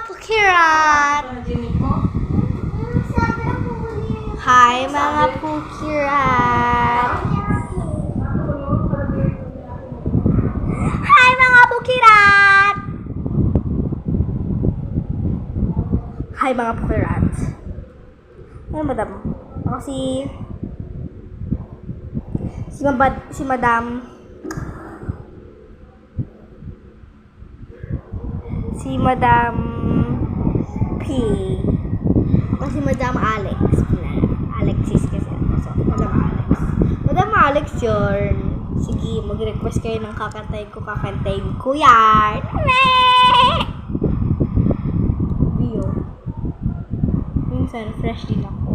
pukirat! Hi mga pukirat! Hi mga pukirat! Hi mga pukirat! Ano madam? Ako si Madam P. Ako si Madam Alex. Alexis kasi. So, Madam Alex. Madam Alex yun. Sige, mag-request kayo ng kakantayin ko yan. Bio. Minsan, fresh din ako.